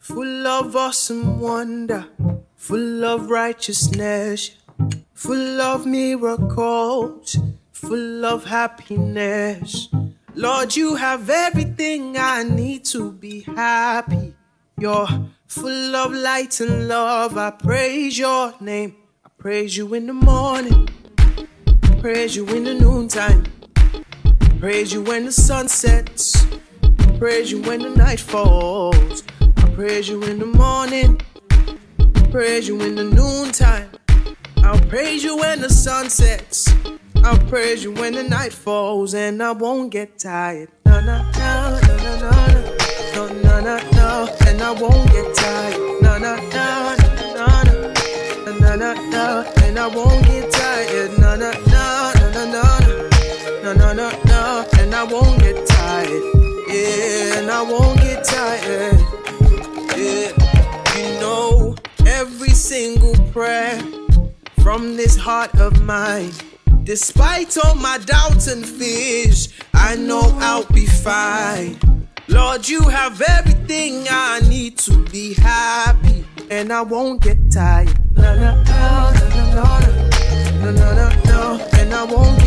full of awesome wonder, full of righteousness, full of miracles, full of happiness. Lord, you have everything I need to be happy. You're full of light and love. I praise your name. I praise you in the morning, praise you in the noontime, praise you when the sun sets, praise you when the night falls. I praise you in the morning, praise you in the noontime, I'll praise you when the sun sets, I'll praise you when the night falls, and I won't get tired. No, no, no, no, no, no, no, no, no, no, and I won't get tired. No, no, no, no, no, no, no, no, and I won't get tired. No, no, no, no, no, no, no, no, no, and I won't get tired. Yeah, and I won't get tired. Yeah, you know every single prayer from this heart of mine. Despite all my doubts and fears, I know I'll be fine. Lord, you have everything I need to be happy, and I won't get tired. No, no, no, no, no, no, no, no, no, no, and I won't